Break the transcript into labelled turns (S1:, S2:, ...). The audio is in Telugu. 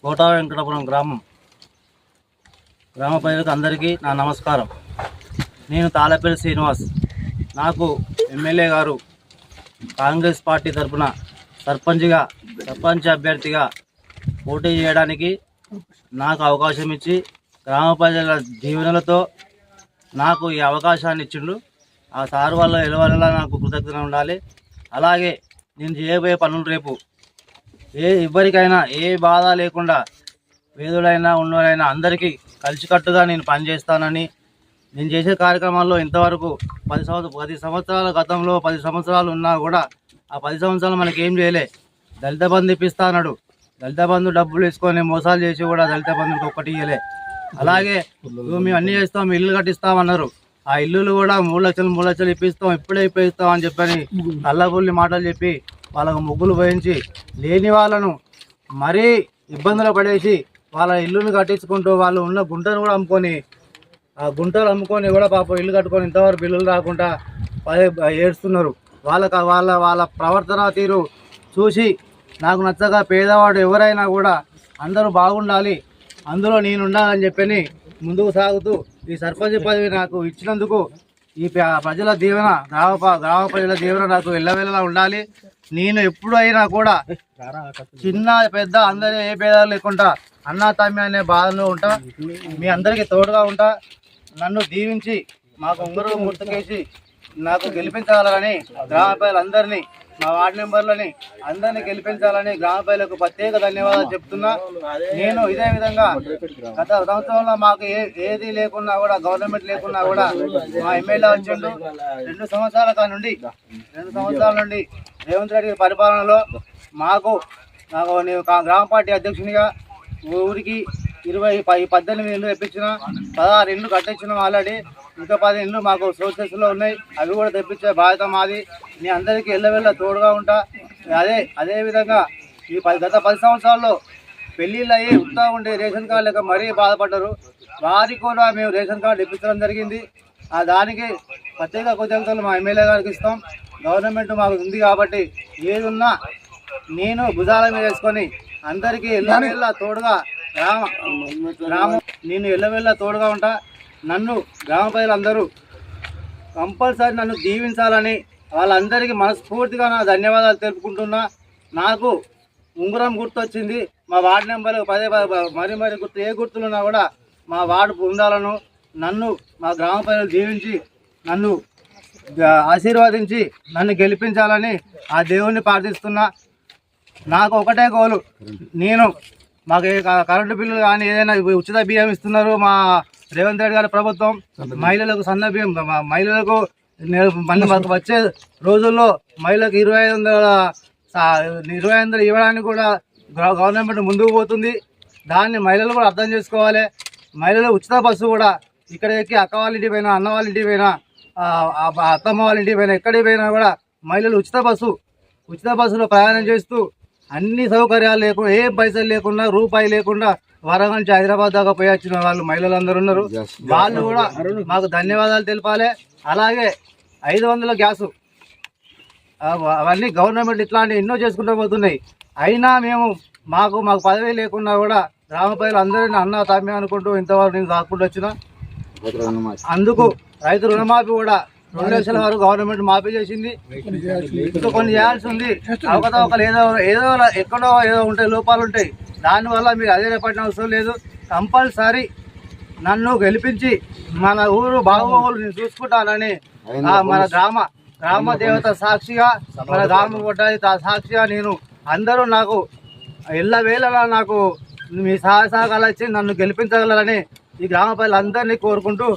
S1: కోటా వెంకటపురం గ్రామ ప్రజలకు అందరికీ నా నమస్కారం. నేను తాళపల్లి శ్రీనివాస్. నాకు ఎమ్మెల్యే గారు కాంగ్రెస్ పార్టీ తరఫున సర్పంచ్ అభ్యర్థిగా పోటీ చేయడానికి నాకు అవకాశం ఇచ్చి గ్రామ ప్రజల దీవెనలతో నాకు ఈ అవకాశాన్ని ఇచ్చిండు. ఆ సార్ వల్ల ఎలవల్ల నాకు కృతజ్ఞత ఉండాలి. అలాగే నేను చేయబోయే పనులు రేపు ఎవరికైనా ఏ బాధ లేకుండా పేదలైనా ఉన్నోరైనా అందరికీ కలిసికట్టుగా నేను పనిచేస్తానని, నేను చేసే కార్యక్రమాల్లో ఇంతవరకు 10 సంవత్సరాల గతంలో 10 సంవత్సరాలు ఉన్నా కూడా ఆ 10 సంవత్సరాలు మనకేం చేయలే. దళిత బంధు ఇప్పిస్తా అన్నాడు. దళిత బంధు డబ్బులు తీసుకొని మోసాలు చేసి కూడా దళిత బంధుకి ఒక్కటి ఇవ్వలే. అలాగే మేము అన్నీ చేస్తాం, ఇల్లు కట్టిస్తామన్నారు. ఆ ఇల్లులు కూడా 3 లక్షలు ఇప్పిస్తాం, ఇప్పుడే ఇప్పిస్తాం అని చెప్పని నల్లబుల్లి మాటలు చెప్పి వాళ్ళకు ముగ్గులు పోయించి లేని వాళ్ళను మరీ ఇబ్బందులు పడేసి వాళ్ళ ఇల్లును కట్టించుకుంటూ వాళ్ళు ఉన్న గుంటను కూడా అమ్ముకొని ఆ గుంటలు అమ్ముకొని కూడా పాపం ఇల్లు కట్టుకొని ఇంతవరకు బిల్లులు రాకుండా ఏడుస్తున్నారు. వాళ్ళ ప్రవర్తన తీరు చూసి నాకు నచ్చగా పేదవాడు ఎవరైనా కూడా అందరూ బాగుండాలి, అందులో నేను ఉండాలని చెప్పని ముందుకు సాగుతూ ఈ సర్పంచ్ పదవి నాకు ఇచ్చినందుకు ఈ ప్రజల దీవెన గ్రామ ప్రజల దీవెన నాకు ఎల్లవేళలా ఉండాలి. నేను ఎప్పుడైనా కూడా చిన్న పెద్ద అందరూ ఏ భేదాలు లేకుండా అన్నా తమ్మి అనే బాధలో ఉంటా. మీ అందరికీ తోడుగా ఉంటా. నన్ను దీవించి మాకు ఉంగరం గుర్తుకేసి నాకు గెలిపించాలని గ్రామ ప్రజలందరినీ, మా వార్డు మెంబర్లని అందరినీ గెలిపించాలని గ్రామ ప్రజలకు ప్రత్యేక ధన్యవాదాలు చెప్తున్నా. నేను ఇదే విధంగా గత సంవత్సరంలో మాకు ఏది లేకున్నా కూడా, గవర్నమెంట్ లేకున్నా కూడా మా ఎమ్మెల్యే వచ్చిండు. 2 సంవత్సరాల నుండి రేవంత్ రెడ్డి పరిపాలనలో నాకు నేను గ్రామ పార్టీ అధ్యక్షునిగా ఊరికి 18 ఇళ్ళు తెప్పించిన, 16 ఇళ్ళు కట్టించినాం ఆల్రెడీ. ఇంకా 10 ఇళ్ళు మాకు సోర్సెస్లో ఉన్నాయి, అవి కూడా తెప్పించే బాధ్యత మాది. నేను అందరికీ ఎల్లవెళ్ళ తోడుగా ఉంటా. అదేవిధంగా ఈ గత 10 సంవత్సరాల్లో పెళ్ళిళ్ళు అయ్యి ఉత్తా ఉండే రేషన్ కార్డు లేక మరీ బాధపడ్డారు. వారికి కూడా మేము రేషన్ కార్డు ఇప్పించడం జరిగింది. దానికి ప్రత్యేక కృతజ్ఞతలు మా ఎమ్మెల్యే గారికి ఇస్తాం. గవర్నమెంట్ మాకు ఉంది కాబట్టి ఏదున్నా నేను భుజాల మీద వేసుకొని అందరికీ ఎల్లవెళ్ళ తోడుగా నేను ఎల్లవెళ్ళ తోడుగా ఉంటా. నన్ను గ్రామ ప్రజలందరూ కంపల్సరీ నన్ను దీవించాలని వాళ్ళందరికీ మనస్ఫూర్తిగా నా ధన్యవాదాలు తెలుపుకుంటున్నా. నాకు ఉంగరం గుర్తు వచ్చింది. మా వార్డు నెంబర్లు మరి గుర్తు ఏ గుర్తులున్నా కూడా మా వార్డు ఉండాలను. నన్ను మా గ్రామ ప్రజలు దీవించి నన్ను ఆశీర్వదించి నన్ను గెలిపించాలని ఆ దేవుణ్ణి ప్రార్థిస్తున్నా. నాకు ఒకటే గోలు, మాకు కరెంటు బిల్లులు కానీ ఏదైనా ఉచిత బియ్యం ఇస్తున్నారు మా రేవంత్ రెడ్డి గారి ప్రభుత్వం. మహిళలకు సన్న బియ్యం, మహిళలకు మళ్ళీ మాకు వచ్చే రోజుల్లో మహిళలకు 2500 ఇవ్వడానికి కూడా గవర్నమెంట్ ముందుకు పోతుంది. దాన్ని మహిళలు కూడా అర్థం చేసుకోవాలి. మహిళలు ఉచిత బస్సు కూడా ఇక్కడ ఎక్కి అక్క వాళ్ళ ఇంటికి పోయినా, అన్న వాళ్ళ ఇంటికి పోయినా, అత్తమ్మ వాళ్ళ ఇంటికి పోయినా, ఎక్కడికి పోయినా కూడా మహిళలు ఉచిత బస్సులో ప్రయాణం చేస్తూ అన్ని సౌకర్యాలు లేకుండా, ఏ పైసలు లేకుండా, రూపాయి లేకుండా వరంగల్ నుంచి హైదరాబాద్ దాకా పోయి వచ్చిన వాళ్ళు మహిళలందరూ ఉన్నారు. వాళ్ళు కూడా మాకు ధన్యవాదాలు తెలపాలి. అలాగే 500 గ్యాసు అవన్నీ గవర్నమెంట్ ఇట్లాంటి ఎన్నో చేసుకుంటూ పోతున్నాయి. అయినా మాకు పదవి లేకున్నా కూడా గ్రామ ప్రజలు అందరినీ అన్నా తమ్మి అనుకుంటూ ఇంతవరకు నేను సాగుకుంటూ వచ్చిన. అందుకు రైతు రుణమాఫీ కూడా 2 లక్షల వరకు గవర్నమెంట్ మాఫీ చేసింది. ఇంకా కొన్ని చేయాల్సి ఉంది. అవకతవకలు ఏదో ఎక్కడో ఏదో ఉంటాయి, లోపాలు ఉంటాయి. దానివల్ల మీరు అదే పట్టిన అవసరం లేదు. కంపల్సరీ నన్ను గెలిపించి మన ఊరు బాగోగులు నేను చూసుకుంటానని మన గ్రామ దేవత సాక్షిగా, మన గ్రామ కొట్టాలి సాక్షిగా నేను అందరూ నాకు ఎల్లవేళలా నాకు మీ సహకారాలు ఇచ్చి నన్ను గెలిపించగలరని ఈ గ్రామ ప్రజలందరినీ కోరుకుంటూ